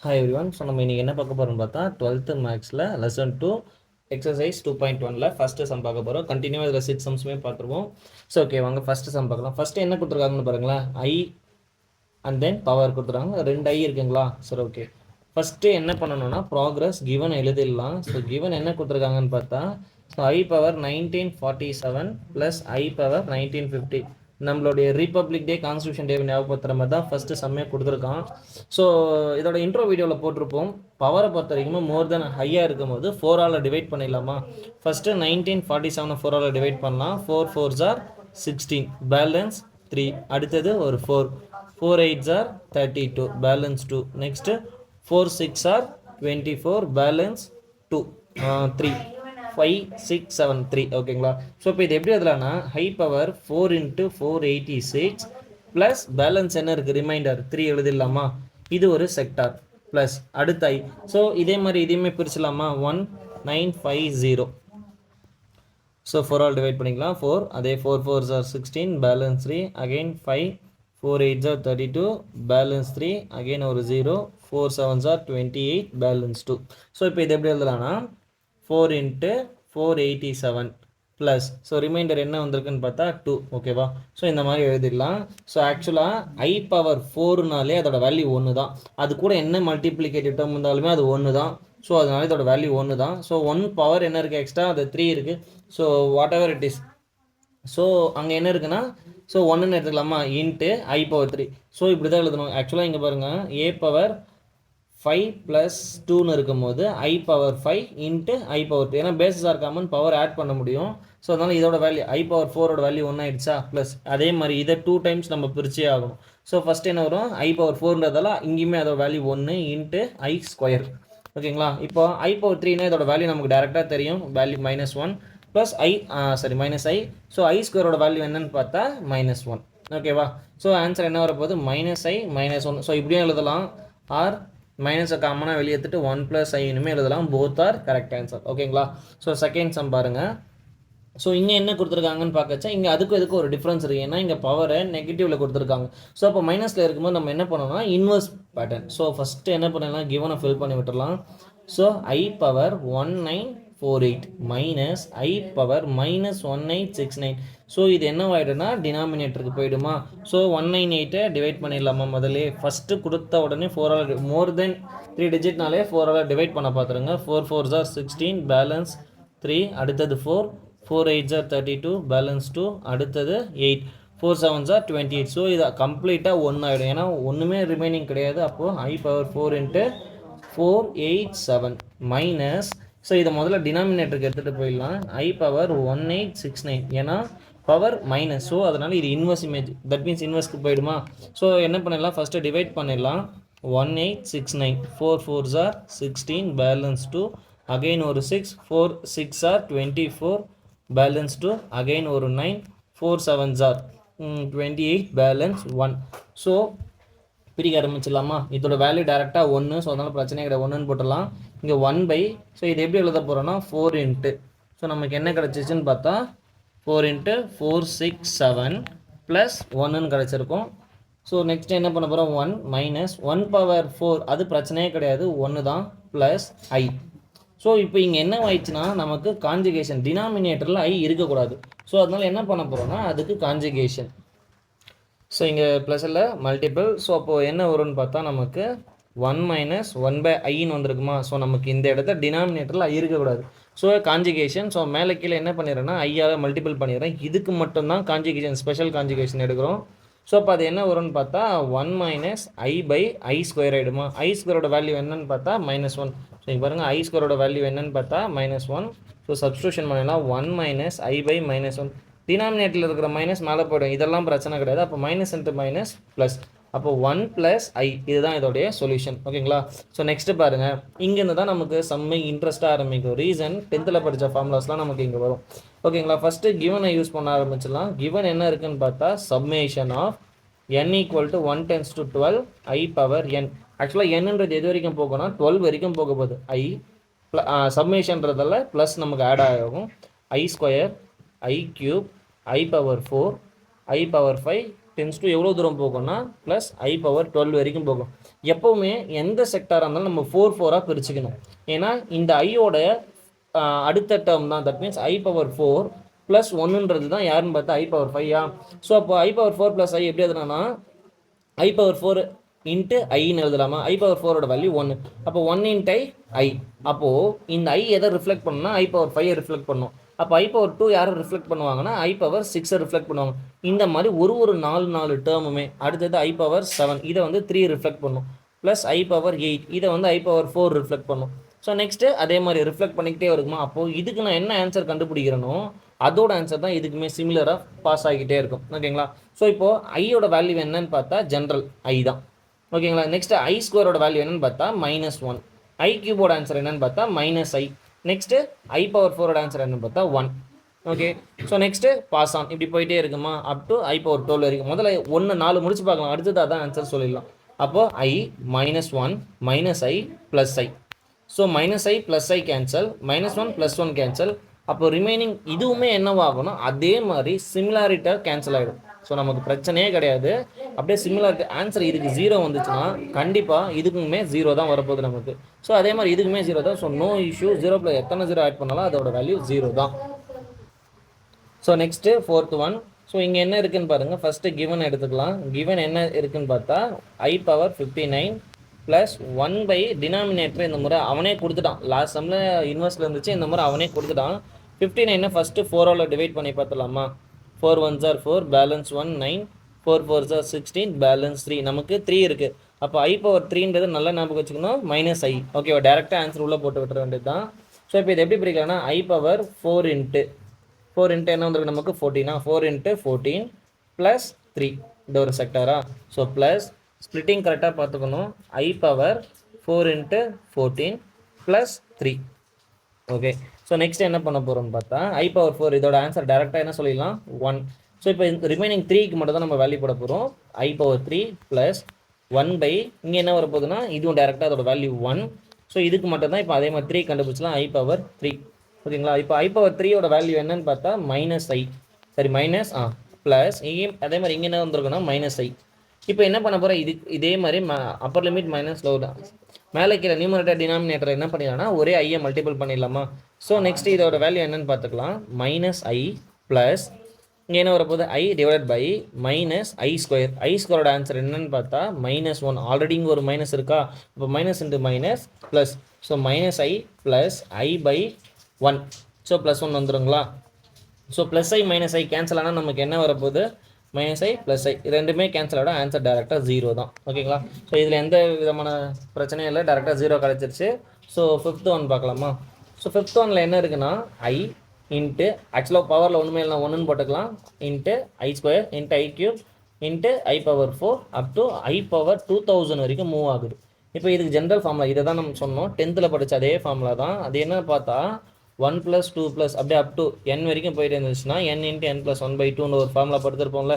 Hi everyone. So நம்ம இன்னைக்கு என்ன பார்க்க போறோம்னு பார்த்தா 12th மேக்ஸ்ல லெசன் 2 எக்ஸசைஸ் 2.1ல ஃபர்ஸ்ட் சம் பார்க்க போறோம். கண்டினியூவா இதுல 6 சம்ஸ்மே பார்த்துருவோம். ஸோ ஓகே வாங்க ஃபர்ஸ்ட் சம் பார்க்கலாம். ஃபர்ஸ்ட் என்ன கொடுத்துருக்காங்கன்னு பாருங்களேன். ஐ அண்ட் தென் பவர் கொடுத்துருக்காங்க. 2 ஐ இருக்குங்களா? சரி ஓகே. ஃபர்ஸ்ட் என்ன பண்ணணும்னா ப்ராக்ரஸ் கிவன் எழுதிடலாம். ஸோ கிவன் என்ன கொடுத்துருக்காங்கன்னு பார்த்தா so i power 1947 plus I power 1950 நம்மளுடைய ரிப்பப்ளிக் டே கான்ஸ்டியூஷன் டே ஞாபகப்படுத்துகிற மாதிரி தான் ஃபஸ்ட்டு செம்மையாக கொடுத்துருக்கான். ஸோ இதோட இன்ட்ரோ வீடியோவில் போட்டிருப்போம். பவரை பொறுத்த வரைக்கும் மோர் தென் ஹையாக இருக்கும் போது 4ஆல் டிவைட் பண்ணிடலாமா? ஃபஸ்ட்டு 1947 4ஆல் டிவைட் பண்ணலாம். 4 4s are 16 பேலன்ஸ் 3. அடுத்தது ஒரு 4 8s are 32 balance 2. Next 4 6 are 24 balance 2 3 5 6 7 3 ஓகேங்களா? ஸோ இப்போ இது எப்படி எழுதலாம்னா ஹை பவர் 4 × 486 ப்ளஸ் பேலன்ஸ் என்ன இருக்குது ரிமைண்டர் 3 எழுதிடலாமா? இது ஒரு செக்டார் ப்ளஸ் அடுத்த ஐ. ஸோ இதே மாதிரி இதையுமே பிரிச்சலாமா? 1950. ஸோ 4ஆல் டிவைட் பண்ணிக்கலாம். 4 அதே 4 4s are 16 balance 3 again 5 4 8s are 32 balance 3 again ஒரு 0 4 7s are 28 பேலன்ஸ் 2. ஸோ இப்போ இது எப்படி எழுதலாம்னா 4 × 487 ப்ளஸ் ஸோ ரிமைண்டர் என்ன வந்திருக்குன்னு பார்த்தா 2 ஓகேவா? ஸோ இந்த மாதிரி எழுதிடலாம். ஸோ ஆக்சுவலாக ஐ பவர் 4நாலே அதோட வேல்யூ 1 தான். அது கூட என்ன மல்டிப்ளிகேட்டிவ் டேர்ம் இருந்தாலுமே அது 1 தான். ஸோ அதனால இதோட வேல்யூ 1 தான். ஸோ 1 பவர் என்ன இருக்குது எக்ஸ்ட்ரா? அது 3 இருக்குது. So what ever it is. So அங்கே என்ன இருக்குன்னா ஸோ 1ன்னு எடுத்துக்கலாமா? இன்ட்டு ஐ பவர் 3. ஸோ இப்படி தான் எழுதணும். ஆக்சுவலாக இங்கே பாருங்கள் ஏ பவர் 5 ப்ளஸ் 2ன்னு இருக்கும் போது ஐ பவர் 5 இன்ட்டு ஐ பவர் 2. ஏன்னா பேசிஸாக இருக்காமல் பவர் ஆட் பண்ண முடியும். ஸோ அதனால் இதோட வேல்யூ ஐ பவர் 4ஓட வேல்யூ 1 ஆயிடுச்சா? ப்ளஸ் அதே மாதிரி இதை 2 டைம்ஸ் நம்ம பிரிச்சே ஆகணும். ஸோ ஃபஸ்ட் என்ன வரும்? ஐ பவர் 4ன்றதால இங்கேயுமே அதோட வேல்யூ 1 இன்ட்டு ஐ ஸ்கொயர் ஓகேங்களா? இப்போ ஐ பவர் 3னா இதோட வேல்யூ நமக்கு டேரெக்டாக தெரியும். Value -1 plus i minus i. So i ஸ்கொயரோட வேல்யூ என்னன்னு பார்த்தா -1 ஓகேவா? ஸோ ஆன்சர் என்ன வரப்போகுது? -i -1. ஸோ இப்படியும் எழுதலாம். ஆர் மைனஸை காமனாக வெளியே எடுத்துட்டு 1 + i இனிமேல் எழுதலாம். போத் ஆர் கரெக்ட் ஆன்சர் ஓகேங்களா? ஸோ செகண்ட் சம் பாருங்கள். ஸோ இங்கே என்ன கொடுத்துருக்காங்கன்னு பார்க்கச்சா இங்கே அதுக்கு ஒரு டிஃப்ரென்ஸ் இருக்குது. ஏன்னா இங்கே பவரை நெகட்டிவில் கொடுத்துருக்காங்க. ஸோ அப்போ மைனஸில் இருக்கும்போது நம்ம என்ன பண்ணோம்னா இன்வெர்ஸ் பேட்டர்ன். ஸோ ஃபஸ்ட்டு என்ன பண்ணலாம்? கிவனை ஃபில் பண்ணி விட்டுடலாம். So i power 1948 minus I power -1869. So இது என்னவாயிடும்னா டினாமினேட்டருக்கு போயிடுமா? ஸோ 198 டிவைட் பண்ணிடலாமா? முதல்ல ஃபஸ்ட்டு கொடுத்த உடனே 4ஆல் மோர் தென் 3 டிஜிட்னாலே 4ஆல் டிவைட் பண்ண பார்த்துருங்க. 4 4s are 16 பேலன்ஸ் 3. அடுத்தது 4 8s are 32 பேலன்ஸ் 2. அடுத்தது 8 4 7s are 28. ஸோ இது கம்ப்ளீட்டாக 1 ஆகிடும். ஏன்னா ஒன்றுமே ரிமைனிங் கிடையாது. அப்போது ஐ பவர் 4 × 487 மைனஸ் ஸோ இதை முதல்ல டினாமினேட்டருக்கு எடுத்துகிட்டு போயிடலாம். ஐ பவர் 1869 ஏன்னா பவர் மைனஸ். ஸோ அதனால் இது இன்வெர்ஸ் இமேஜ். தட் மீன்ஸ் இன்வெர்ஸ்க்கு போயிடுமா? ஸோ என்ன பண்ணிடலாம்? ஃபஸ்ட்டு டிவைட் பண்ணிடலாம். 1869 4 4s are 16 பேலன்ஸ் 2 அகெயின் ஒரு 6 4 6 are 24 பேலன்ஸ் 2 அகெயின் ஒரு 9 4 7s are 28 பேலன்ஸ் 1. ஸோ பிரிக்க ஆரம்பிச்சிடலாமா? இதோட வேல்யூ டேரெக்டாக 1. ஸோ அதனால் பிரச்சனை கிடையாது. 1ன்னு போட்டுடலாம். இங்கே 1/. ஸோ இது எப்படி எழுத போகிறோன்னா 4 × ஸோ நமக்கு என்ன கிடச்சிச்சின்னு பார்த்தா 4 × 467 ப்ளஸ் 1ன்னு கிடச்சிருக்கும். ஸோ நெக்ஸ்ட் என்ன பண்ண போகிறோம்? 1 மைனஸ் 1 பவர் 4 அது பிரச்சனையே கிடையாது 1 தான் ப்ளஸ் ஐ. ஸோ இப்போ இங்கே என்ன ஆயிடுச்சுன்னா நமக்கு கான்ஜுகேஷன் டினாமினேட்டரில் ஐ இருக்கக்கூடாது. ஸோ அதனால் என்ன பண்ண போகிறோன்னா அதுக்கு கான்ஜுகேஷன். ஸோ இங்கே ப்ளஸ் இல்லை மல்டிபிள். ஸோ அப்போது என்ன வரும்னு பார்த்தா நமக்கு 1 - 1/iன்னு வந்திருக்குமா? ஸோ நமக்கு இந்த இடத்த டினாமினேட்டரில் ஐ இருக்கக்கூடாது. So conjugation. ஸோ மேலே கீழே என்ன பண்ணிடுறேன்னா ஐயால் மல்டிபிள் பண்ணிடுறேன். இதுக்கு மட்டும்தான் கான்ஜுகேஷன் ஸ்பெஷல் கான்ஜுகேஷன் எடுக்கிறோம். ஸோ அப்போ அது என்ன வரும்னு பார்த்தா 1 - i/i ஸ்கொயர் ஆகிடுமா? ஐ ஸ்கொயரோட வேல்யூ என்னன்னு பார்த்தா -1. ஸோ இங்கே பாருங்கள் ஐ ஸ்கொயரோட வேல்யூ என்னன்னு பார்த்தா -1. ஸோ சப்ஸ்டியூஷன் பண்ணலாம். 1 - i/-1 டினாமினேட்டரில் இருக்கிற மைனஸ் மேலே போய்டும். இதெல்லாம் பிரச்சனை கிடையாது. அப்போ மைனஸ் இன்ட்டு மைனஸ் ப்ளஸ் அப்போ 1 + i இதுதான் இதோடைய சொல்யூஷன் ஓகேங்களா? ஸோ நெக்ஸ்ட்டு பாருங்கள். இங்கேருந்து தான் நமக்கு செம்ம இன்ட்ரெஸ்ட்டாக ஆரம்பிக்கும். ரீசன் 10th படித்த ஃபார்முலாஸ்லாம் நமக்கு இங்கே வரும் ஓகேங்களா? ஃபஸ்ட்டு கிவனை யூஸ் பண்ண ஆரம்பிச்சிடலாம். கிவன் என்ன இருக்குதுன்னு பார்த்தா summation of n = 1 → 12 i power n. ஆக்சுவலாக என்னன்றது எது வரைக்கும் போகணும்னா 12 வரைக்கும் போக போகுது. ஐ சம்மேஷன்றதால ப்ளஸ் நமக்கு ஆட் ஆகும். I square i cube i power 4 i power 5 tends to எவ்வளோ தூரம் போகும்னா ப்ளஸ் ஐ பவர் 12 வரைக்கும் போகும். எப்போவுமே எந்த செக்டாராக இருந்தாலும் நம்ம 4 பிரிச்சுக்கணும். ஏன்னா இந்த ஐயோட அடுத்த டேர்ம் தான், that means i power 4 plus 1ன்றது தான் யாருன்னு பார்த்தா ஐ பவர் 5. ஸோ அப்போ ஐ பவர் 4 ப்ளஸ் ஐ எப்படி எதுனா ஐ பவர் 4 இன்ட்டு ஐன்னு எழுதலாமா? ஐ பவர் 4ஓட வேல்யூ 1. அப்போ 1 இன்ட்டு ஐ. அப்போது இந்த ஐ எதை ரிஃப்ளெக்ட் பண்ணணும்னா ஐ பவர் 5 ரிஃப்ளெக்ட் பண்ணும். அப்போ ஐ பவர் 2 யாரை ரிஃப்ளெக்ட் பண்ணுவாங்கன்னா ஐ பவர் 6 ரிஃப்ளெக்ட் பண்ணுவாங்க. இந்த மாதிரி ஒரு 4 டேர்முமே. அடுத்தது ஐ பவர் 7 இதை வந்து 3 ரிஃப்ளெக்ட் பண்ணும். ப்ளஸ் ஐ பவர் 8 இதை வந்து ஐ பவர் 4 ரிஃப்ளெக்ட் பண்ணும். ஸோ நெக்ஸ்ட்டு அதே மாதிரி ரிஃப்ளெக்ட் பண்ணிக்கிட்டே இருக்குமா? அப்போது இதுக்கு நான் என்ன ஆன்சர் கண்டுபிடிக்கிறேனோ அதோட ஆன்சர் தான் இதுக்குமே சிமிலராக பாஸ் ஆகிக்கிட்டே இருக்கும். ஓகேங்களா? ஸோ இப்போது ஐயோட வேல்யூ என்னன்னு பார்த்தா ஜென்ரல் ஐ தான். ஓகேங்களா? நெக்ஸ்ட் ஐ ஸ்கொயரோட வேல்யூ என்னன்னு பார்த்தா -1. ஐ கியூபோட ஆன்சர் என்னன்னு பார்த்தா -i. நெக்ஸ்ட்டு ஐ பவர் 4ஓட ஆன்சர் என்னன்னு பார்த்தா 1. Okay. So next pass on இப்படி போயிட்டே இருக்குமா அப் டு ஐ பவர் 12 வரைக்கும். முதல்ல 4 முடிச்சு பார்க்கலாம், அடுத்தது அதான் ஆன்சர் சொல்லிடலாம். அப்போது ஐ -1 -i + i. So -i + i cancel, -1 + 1 cancel. அப்போ ரிமைனிங் இதுவுமே என்னவாகணும், அதே மாதிரி சிமிலாரிட்டாக கேன்சல் ஆகிடும். ஸோ நமக்கு பிரச்சனையே கிடையாது. அப்படியே சிமிலாரிட்டி ஆன்சர் இதுக்கு 0 வந்துச்சுன்னா கண்டிப்பாக இதுக்குமே 0 தான் வரப்போகுது நமக்கு. ஸோ அதே மாதிரி இதுக்குமே 0 தான். So no issue. 0 எத்தனை 0 ஆட் பண்ணாலும் அதோட வேல்யூ 0 தான். So next 4th one. So இங்கே என்ன இருக்குதுன்னு பாருங்கள். ஃபஸ்ட்டு கிவன் எடுத்துக்கலாம். கிவன் என்ன இருக்குதுன்னு பார்த்தா ஐ பவர் 59 ப்ளஸ் 1 டினாமினேட்டர் இந்த முறை அவனே கொடுத்துட்டான். லாஸ்ட் சம்மில் இன்வெர்ஸில் இருந்துச்சு, இந்த முறை அவனே கொடுத்துட்டான். 59 ஃபஸ்ட்டு 4ஆல் டிவைட் பண்ணி பார்த்துலாமா? 4 1s are 4, balance 1 9, 4 4s are 16, balance 3. நமக்கு 3 இருக்குது. அப்போ ஐ பவர் 3ன்றது நல்லா ஞாபகம் வச்சுக்கணும், -i. ஓகேவா? டேரெக்டாக ஆன்சர் உள்ளே போட்டு விட்டுற வேண்டியது தான். ஸோ இப்போ இது எப்படி பிரிக்கலாம்னா ஐ பவர் 4 இன்ட்டு என்ன வந்துருக்கு நமக்கு 14. 4 இன்ட்டு 14 ப்ளஸ் 3 இந்த ஒரு செக்டாரா. ஸோ ப்ளஸ் ஸ்ப்ளிட்டிங் கரெக்டாக பார்த்துக்கணும். ஐ power 4 into 14 plus 3. Okay. So next என்ன பண்ண போகிறோம்னு பார்த்தா ஐ பவர் 4 இதோட ஆன்சர் டேரெக்டாக என்ன சொல்லிடலாம் 1. ஸோ இப்போ ரிமைனிங் 3க்கு மட்டும் தான் நம்ம வேல்யூ போட போகிறோம். ஐ பவர் 3 ப்ளஸ் 1 இங்கே என்ன வரப்போகுதுன்னா இதுவும் டேரெக்டாக அதோட வேல்யூ 1. ஸோ இதுக்கு மட்டும் தான் இப்போ அதே மாதிரி 3 கண்டுபிடிச்சலாம். ஐ பவர் 3. ஓகேங்களா? இப்போ ஐ பவர் 3ஓட வேல்யூ என்னன்னு பார்த்தா -i. சரி ப்ளஸ் அதே மாதிரி இங்கே என்ன வந்துருக்குன்னா -i. இப்போ என்ன பண்ண போகிறேன், இதே மாதிரி அப்பர் லிமிட் மைனஸ் லோவர் மேலே கீழே நியூமரேட்டர் டினாமினேட்டர் என்ன பண்ணிடலாம்னா ஒரே ஐயை மல்டிபிள் பண்ணிடலாமா? ஸோ நெக்ஸ்ட் இதோட வேல்யூ என்னன்னு பார்த்துக்கலாம். -i ப்ளஸ் இங்கே என்ன வரப்போகுது i divide by -i square. I ஸ்கொயரோட ஆன்சர் என்னன்னு பார்த்தா -1. ஆல்ரெடி இங்கே ஒரு மைனஸ் இருக்கா, இப்போ minus into minus plus. So -i plus i/1. So +1 வந்துடுங்களா? ஸோ +i -i கேன்சல் ஆனால் நமக்கு என்ன வரப்போகுது, -i +i ரெண்டுமே கேன்சல் ஆகிடும். ஆன்சர் டேரெக்டாக 0 தான். ஓகேங்களா? ஸோ இதில் எந்த விதமான பிரச்சனையும் இல்லை, டேரெக்டாக 0 கிடச்சிருச்சு. ஸோ 5th ஒன் பார்க்கலாமா? ஸோ 5th ஒனில் என்ன இருக்குன்னா ஐ இன்ட்டு ஆக்சுவலாக பவரில் ஒன்றுமே இல்லை, 1ன்னு போட்டுக்கலாம், into I square into I cube into I power 4 up to I power 2000 வரைக்கும் மூவ் ஆகுது. இப்போ இதுக்கு ஜென்ரல் ஃபார்முலா இதை தான் நம்ம சொன்னோம், 10th படித்த அதே ஃபார்முலா தான். அது என்ன பார்த்தா 1 + 2 அப்படியே அப் டு n வரைக்கும் போயிட்டு இருந்துச்சுன்னா n × n + 1/2ன்னு ஒரு ஃபார்முலா படுத்திருப்போம்ல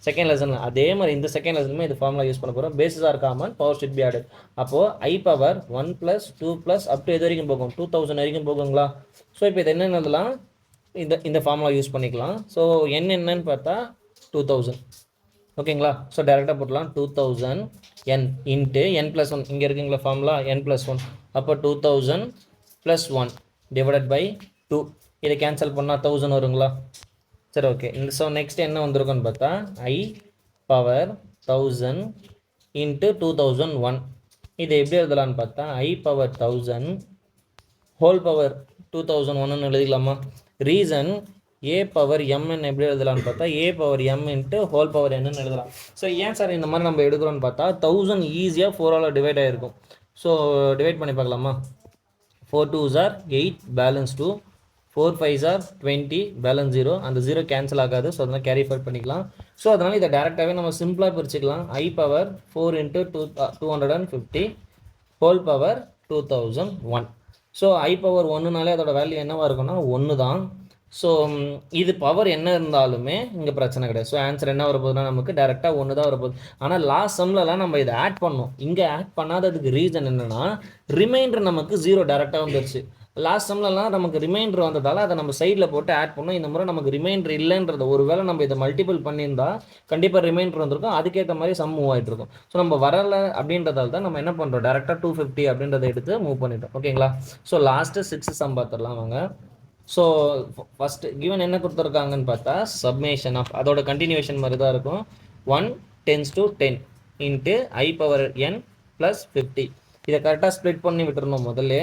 செகண்ட் லெசனில். அதே மாதிரி இந்த செகண்ட் லெசனுமே இது ஃபார்முலா யூஸ் பண்ண போகிறோம். Bases are common, power should be added. அப்போது ஐ பவர் 1 + 2 அப் டு எது வரைக்கும் போகும், 2000 வரைக்கும் போகுங்களா? ஸோ இப்போ இது என்னென்னலாம் இந்த ஃபார்முலா யூஸ் பண்ணிக்கலாம். ஸோ n என்னன்னு பார்த்தா 2000. ஓகேங்களா? ஸோ டேரெக்டாக போட்டலாம் 2000 n இன்ட்டு n + 1 இங்கே இருக்குங்களா ஃபார்முலா n + 1. அப்போ 2000 + 1 டிவைடட் பை 2. இதை கேன்சல் பண்ணால் 1000 வருங்களா? சரி ஓகே. ஸோ நெக்ஸ்ட் என்ன வந்திருக்குன்னு பார்த்தா ஐ பவர் 1000 இன்ட்டு 2001. இதை எப்படி எழுதலான்னு பார்த்தா ஐ பவர் 1000 ஹோல் பவர் 2001ன்னு எழுதிக்கலாமா? ரீசன் ஏ பவர் mn எப்படி எழுதலான்னு பார்த்தா a power m into whole power என்னன்னு எழுதலாம். ஸோ ஏன் சார் இந்த மாதிரி நம்ம எடுக்கிறோன்னு பார்த்தா 1000 ஈஸியாக 4ஆல் டிவைட் ஆகிருக்கும். ஸோ டிவைட் பண்ணி பார்க்கலாமா? 4 2s are 8, balance 2, 4 5s are 20, balance 0. அந்த 0 கேன்சல் ஆகாது, ஸோ அதனால் கேரி ஃபார்வர்ட் பண்ணிக்கலாம். ஸோ அதனால் இதை டேரெக்டாகவே நம்ம சிம்பிளாக பிரிச்சுக்கலாம். I power 4 into 250 whole power 2001. So i power 1னாலே அதோட வேல்யூ என்னவாக இருக்குன்னா 1 தான். ஸோ இது பவர் என்ன இருந்தாலுமே இங்கே பிரச்சனை கிடையாது. ஸோ ஆன்சர் என்ன வரப்போகுதுன்னா நமக்கு டேரெக்டாக 1 தான் வரப்போகுது. ஆனால் லாஸ்ட் சம்லலாம் நம்ம இதை ஆட் பண்ணோம். இங்கே ஆட் பண்ணாததுக்கு ரீசன் என்னென்னா ரிமைண்டர் நமக்கு 0 டேரெக்டாக வந்துருச்சு. லாஸ்ட் சம்லலாம் நமக்கு ரிமைண்டர் வந்ததால் அதை நம்ம சைடில் போட்டு ஆட் பண்ணோம். இந்த முறை நமக்கு ரிமைண்டர் இல்லைன்றது ஒருவேளை நம்ம இதை மல்டிபிள் பண்ணியிருந்தா கண்டிப்பாக ரிமைண்டர் வந்திருக்கும். அதுக்கேற்ற மாதிரி சம் மூவ் ஆகிட்டு இருக்கும். ஸோ நம்ம வரலை அப்படின்றதால தான் நம்ம என்ன பண்ணுறோம், டேரெக்டாக 250 அப்படின்றத எடுத்து மூவ் பண்ணிட்டோம். ஓகேங்களா? ஸோ லாஸ்ட்டு 6 சம் பார்த்துடலாம் வாங்க. ஸோ ஃபஸ்ட்டு கிவன் என்ன கொடுத்துருக்காங்கன்னு பார்த்தா சப்மேஷன் ஆஃப் அதோட கண்டினியூஷன் மாதிரி தான் இருக்கும். 1 tends to 10 into I power n plus 50. இதை கரெக்டாக ஸ்ப்ளிட் பண்ணி விட்டுருணும் முதல்ல.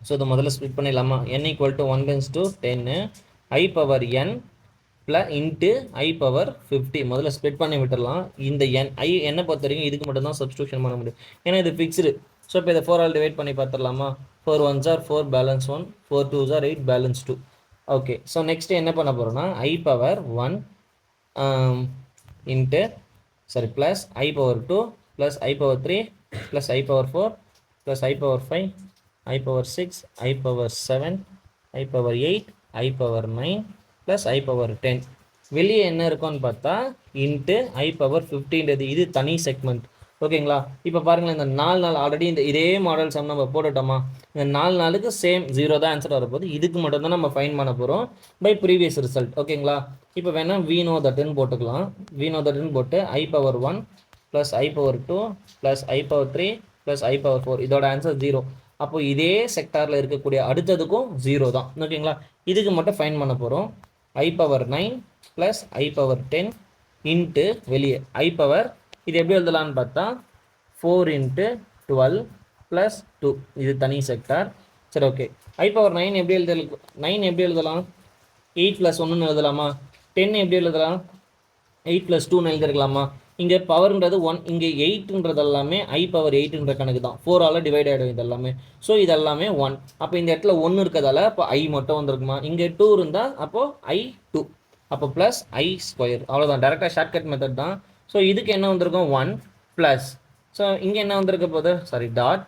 ஸோ இதை முதல்ல ஸ்ப்ளிட் பண்ணிடலாமா? n equal to 1 tends to 10 I power n plus into I power 50 முதல்ல ஸ்ப்ளிட் பண்ணி விட்டுடலாம். இந்த என்னை பொறுத்த வரைக்கும் இதுக்கு மட்டும் தான் சப்ஸ்டியூஷன் பண்ண முடியும், ஏன்னா இது ஃபிக்ஸ்டு. ஸோ இப்போ இதை 4 ஆல் டிவைட் பண்ணி பார்த்துடலாமா? 4 1s are 4 balance 1, 4 2s are 8 balance 2. Okay, so next என்ன பண்ண போகிறோம்னா I power 1 into plus I power 2 plus I power 3 plus I power 4 plus I power 5 I power 6 I power 7 I power 8 I power 9 plus I power 10. வெளியே என்ன இருக்கும்னு பார்த்தா into I power 15. இது தனி segment. ஓகேங்களா? இப்போ பாருங்களேன், இந்த 4 நாள் ஆல்ரெடி இதே மாடல் சம் நம்ம போட்டுட்டோமா? இந்த 4 நாளுக்கு சேம் 0 தான் ஆன்சர் வரப்போகுது. இதுக்கு மட்டும் தான் நம்ம ஃபைன் பண்ண போகிறோம் பை ப்ரீவியஸ் ரிசல்ட். ஓகேங்களா? இப்போ வேணால் we know thatன்னு போட்டுக்கலாம். we know thatன்னு போட்டு I power 1 plus I power 2 plus I power 3 plus I power 4. இதோட ஆன்சர் 0. அப்போ இதே செக்டாரில் இருக்கக்கூடிய அடுத்ததுக்கும் 0 தான். ஓகேங்களா? இதுக்கு மட்டும் ஃபைன் பண்ண போகிறோம். I power 9 plus I power 10 into வெளியே I பவர், இது எப்படி எழுதலான்னு பார்த்தா 4 இன்ட்டு 12 ப்ளஸ் 2. இது தனி செக்டார். சரி, ஓகே. I பவர் 9 எப்படி எழுதலாம்? 8 ப்ளஸ் 1ன்னு எழுதலாமா? 10 எப்படி எழுதலாம்? 8 ப்ளஸ் 2ன்னு எழுதிருக்கலாமா? இங்கே பவர்ன்றது 1, இங்கே 8ன்றது எல்லாமே I பவர் 8ன்ற கணக்கு தான். 4ஆல் டிவைட் ஆகிடும் இது எல்லாமே. ஸோ இது எல்லாமே 1. அப்போ இந்த இடத்துல 1 இருக்கிறதால அப்போ I மட்டும் வந்திருக்குமா? இங்கே 2 இருந்தால் அப்போது I2. அப்போ ப்ளஸ் I ஸ்கொயர். அவ்வளோதான், டேரெக்டாக ஷார்ட்கட் மெத்தட் தான். ஸோ இதுக்கு என்ன வந்திருக்கும்? 1 ப்ளஸ், ஸோ இங்கே என்ன வந்திருக்க போது? Dot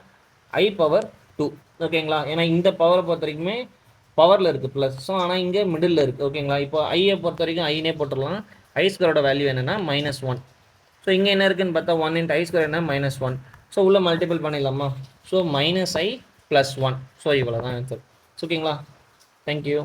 I power 2. ஓகேங்களா? ஏன்னா இந்த பவரை பொறுத்த வரைக்குமே பவரில் இருக்குது ப்ளஸ். ஸோ ஆனால் இங்கே மிடில் இருக்குது. ஓகேங்களா? இப்போ ஐயை பொறுத்த வரைக்கும் ஐனே போட்டுடலாம். I ஸ்கொயரோட வேல்யூ என்னென்னா -1. ஸோ இங்கே என்ன இருக்குதுன்னு பார்த்தா 1 இன்ட்டு I ஸ்கொயர் என்ன? -1. ஸோ உள்ளே மல்டிபிள் பண்ணிடலாமா? So -I + 1. ஸோ இவ்வளோ தான் ஆன்சர். ஓகேங்களா? தேங்க்யூ.